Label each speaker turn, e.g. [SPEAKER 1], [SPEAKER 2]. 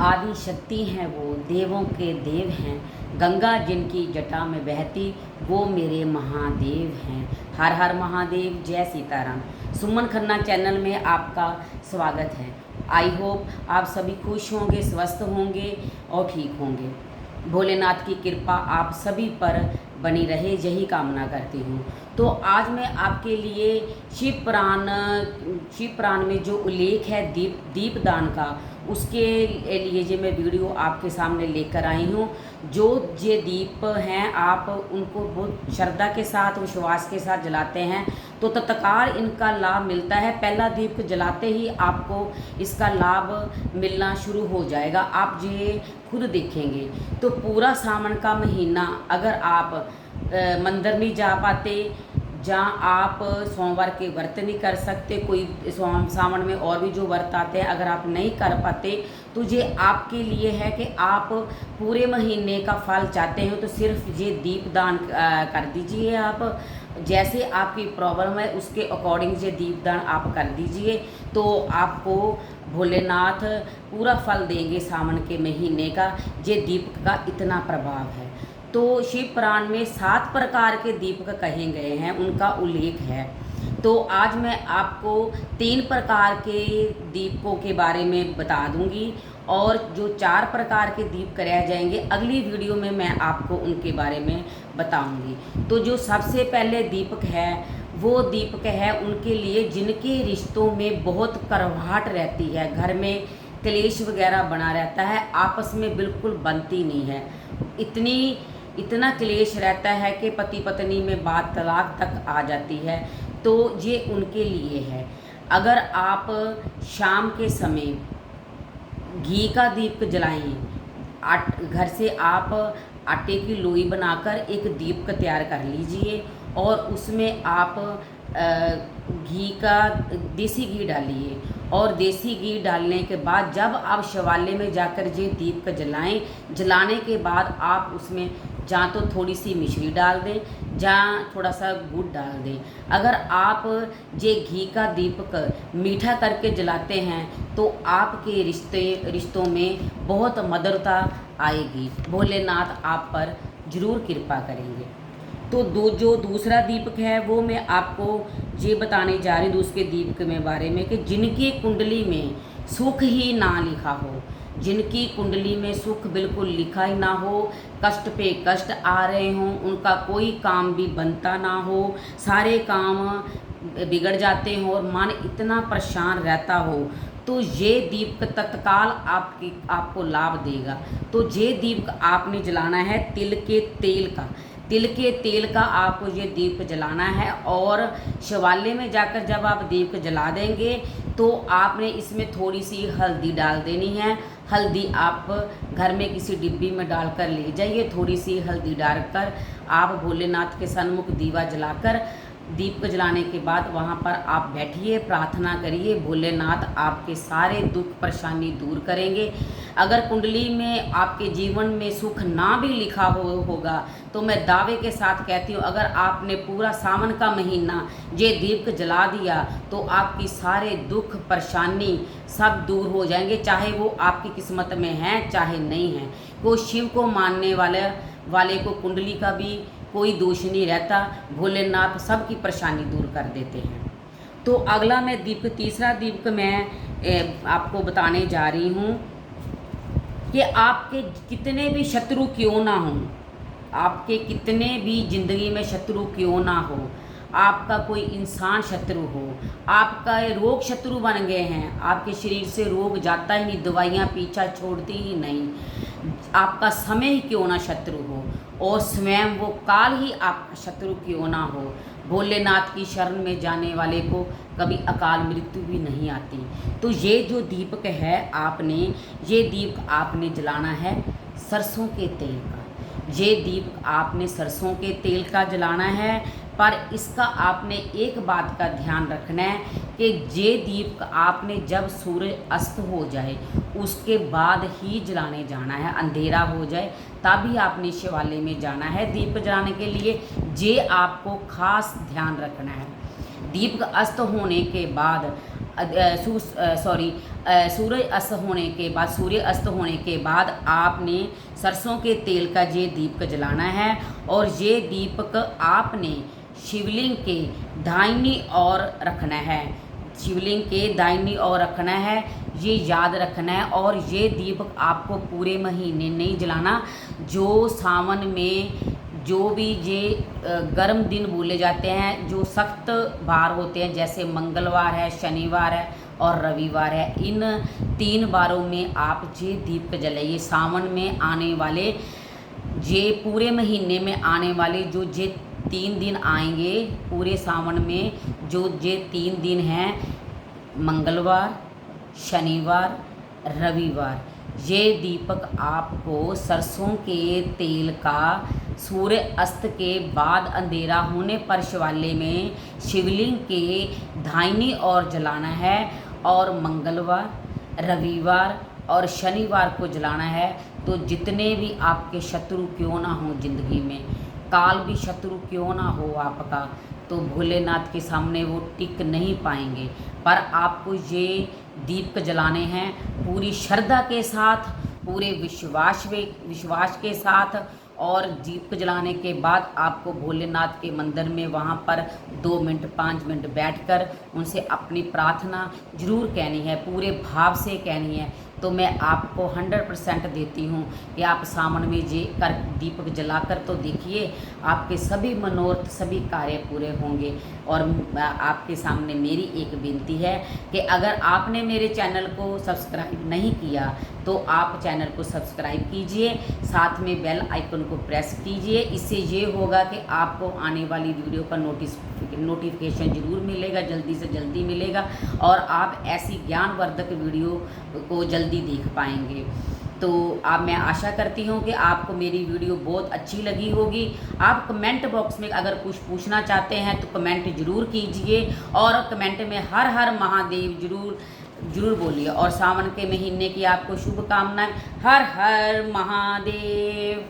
[SPEAKER 1] आदि शक्ति हैं वो, देवों के देव हैं। गंगा जिनकी जटा में बहती, वो मेरे महादेव हैं। हर हर महादेव, जय सीताराम। सुमन खन्ना चैनल में आपका स्वागत है। आई होप आप सभी खुश होंगे, स्वस्थ होंगे और ठीक होंगे। भोलेनाथ की कृपा आप सभी पर बनी रहे, यही कामना करती हूँ। तो आज मैं आपके लिए शिव पुराण में जो उल्लेख है दीपदान का, उसके लिए जो मैं वीडियो आपके सामने लेकर आई हूँ। जो ये दीप हैं, आप उनको बहुत श्रद्धा के साथ, विश्वास के साथ जलाते हैं तो तत्काल इनका लाभ मिलता है। पहला दीप जलाते ही आपको इसका लाभ मिलना शुरू हो जाएगा, आप ये खुद देखेंगे। तो पूरा सावन का महीना अगर आप मंदिर नहीं जा पाते, जहाँ आप सोमवार के व्रत नहीं कर सकते, कोई सावन में और भी जो व्रत आते हैं, अगर आप नहीं कर पाते तो ये आपके लिए है कि आप पूरे महीने का फल चाहते हो तो सिर्फ ये दीपदान कर दीजिए। आप जैसे आपकी प्रॉब्लम है उसके अकॉर्डिंग ये दीपदान आप कर दीजिए, तो आपको भोलेनाथ पूरा फल देंगे। सावन के महीने का ये दीप का इतना प्रभाव है। तो शिव पुराण में 7 प्रकार के दीपक कहे गए हैं, उनका उल्लेख है। तो आज मैं आपको 3 प्रकार के दीपकों के बारे में बता दूंगी, और जो 4 प्रकार के दीप रह जाएंगे अगली वीडियो में मैं आपको उनके बारे में बताऊंगी। तो जो सबसे पहले दीपक है वो दीपक है उनके लिए जिनके रिश्तों में बहुत कड़वाहट रहती है, घर में क्लेश वगैरह बना रहता है, आपस में बिल्कुल बनती नहीं है, इतना क्लेश रहता है कि पति पत्नी में बात तलाक तक आ जाती है। तो ये उनके लिए है। अगर आप शाम के समय घी का दीप जलाएं, घर से आप आटे की लोई बनाकर एक दीप का तैयार कर लीजिए और उसमें आप देसी घी डालिए। और देसी घी डालने के बाद जब आप शिवालय में जाकर ये दीप का जलाने के बाद आप उसमें जहाँ तो थोड़ी सी मिश्री डाल दें, जहाँ थोड़ा सा गुड़ डाल दें। अगर आप ये घी का दीपक मीठा करके जलाते हैं तो आपके रिश्तों में बहुत मधुरता आएगी, भोलेनाथ आप पर ज़रूर कृपा करेंगे। तो जो दूसरा दीपक है वो मैं आपको ये बताने जा रही हूँ दूसरे दीपक में बारे में, कि जिनकी कुंडली में सुख ही ना लिखा हो, जिनकी कुंडली में सुख बिल्कुल लिखा ही ना हो, कष्ट पे कष्ट आ रहे हों, उनका कोई काम भी बनता ना हो, सारे काम बिगड़ जाते हों और मन इतना परेशान रहता हो, तो ये दीप तत्काल आपको लाभ देगा। तो ये दीप आपने जलाना है तिल के तेल का आपको ये दीप जलाना है। और शिवालय में जाकर जब आप दीप जला देंगे तो आपने इसमें थोड़ी सी हल्दी डाल देनी है। हल्दी आप घर में किसी डिब्बी में डालकर ले जाइए। थोड़ी सी हल्दी डालकर आप भोलेनाथ के सन्मुख दीवा जलाकर दीप जलाने के बाद वहाँ पर आप बैठिए, प्रार्थना करिए, भोलेनाथ आपके सारे दुख परेशानी दूर करेंगे। अगर कुंडली में आपके जीवन में सुख ना भी लिखा होगा तो मैं दावे के साथ कहती हूँ, अगर आपने पूरा सावन का महीना ये दीप जला दिया तो आपकी सारे दुख परेशानी सब दूर हो जाएंगे, चाहे वो आपकी किस्मत में है चाहे नहीं है। वो शिव को मानने वाले को कुंडली का भी कोई दोष नहीं रहता, भोलेनाथ सबकी परेशानी दूर कर देते हैं। तो अगला मैं तीसरा दीपक मैं आपको बताने जा रही हूँ कि आपके कितने भी शत्रु क्यों ना हों, आपके कितने भी ज़िंदगी में शत्रु क्यों ना हो, आपका कोई इंसान शत्रु हो, आपका रोग शत्रु बन गए हैं, आपके शरीर से रोग जाता ही नहीं, दवाइयाँ पीछा छोड़ती ही नहीं, आपका समय ही क्यों ना शत्रु हो और स्वयं वो काल ही आपका शत्रु क्यों ना हो, भोलेनाथ की शरण में जाने वाले को कभी अकाल मृत्यु भी नहीं आती। तो ये जो दीपक है ये दीप आपने जलाना है सरसों के तेल का। ये दीप आपने सरसों के तेल का जलाना है, पर इसका आपने एक बात का ध्यान रखना है कि ये दीप आपने जब सूरज अस्त हो जाए उसके बाद ही जलाने जाना है, अंधेरा हो जाए तभी आपने शिवालय में जाना है दीप जलाने के लिए। ये आपको खास ध्यान रखना है। दीप अस्त होने के बाद सूर्य अस्त होने के बाद आपने सरसों के तेल का ये दीपक जलाना है। और ये दीपक आपने शिवलिंग के दाहिनी ओर रखना है, शिवलिंग के दाहिनी ओर रखना है, ये याद रखना है। और ये दीपक आपको पूरे महीने नहीं जलाना। जो सावन में जो भी ये गर्म दिन बोले जाते हैं, जो सख्त बार होते हैं, जैसे मंगलवार है, शनिवार है और रविवार है, इन 3 बारों में आप ये दीपक जलाइए। सावन में आने वाले, ये पूरे महीने में आने वाले जो ये 3 दिन आएंगे पूरे सावन में, जो ये 3 दिन हैं, मंगलवार, शनिवार, रविवार, ये दीपक आपको सरसों के तेल का सूर्य अस्त के बाद अंधेरा होने पर शिवालय में शिवलिंग के दाहिनी ओर जलाना है। और मंगलवार, रविवार और शनिवार को जलाना है। तो जितने भी आपके शत्रु क्यों ना हो ज़िंदगी में, काल भी शत्रु क्यों ना हो आपका, तो भोलेनाथ के सामने वो टिक नहीं पाएंगे। पर आपको ये दीपक जलाने हैं पूरी श्रद्धा के साथ, पूरे विश्वास के साथ। और दीपक जलाने के बाद आपको भोलेनाथ के मंदिर में वहाँ पर 2 मिनट 5 मिनट बैठकर उनसे अपनी प्रार्थना ज़रूर कहनी है, पूरे भाव से कहनी है। तो मैं आपको 100% देती हूँ कि आप सावन में ये कर दीपक जलाकर तो देखिए, आपके सभी मनोरथ, सभी कार्य पूरे होंगे। और आपके सामने मेरी एक विनती है कि अगर आपने मेरे चैनल को सब्सक्राइब नहीं किया तो आप चैनल को सब्सक्राइब कीजिए, साथ में बेल आइकन को प्रेस कीजिए। इससे ये होगा कि आपको आने वाली वीडियो का नोटिफिकेशन ज़रूर मिलेगा, जल्दी से जल्दी मिलेगा, और आप ऐसी ज्ञानवर्धक वीडियो को जल्दी देख पाएंगे। तो मैं आशा करती हूँ कि आपको मेरी वीडियो बहुत अच्छी लगी होगी। आप कमेंट बॉक्स में अगर कुछ पूछना चाहते हैं तो कमेंट ज़रूर कीजिए, और कमेंट में हर हर महादेव ज़रूर बोलिए। और सावन के महीने की आपको शुभकामनाएं। हर हर महादेव।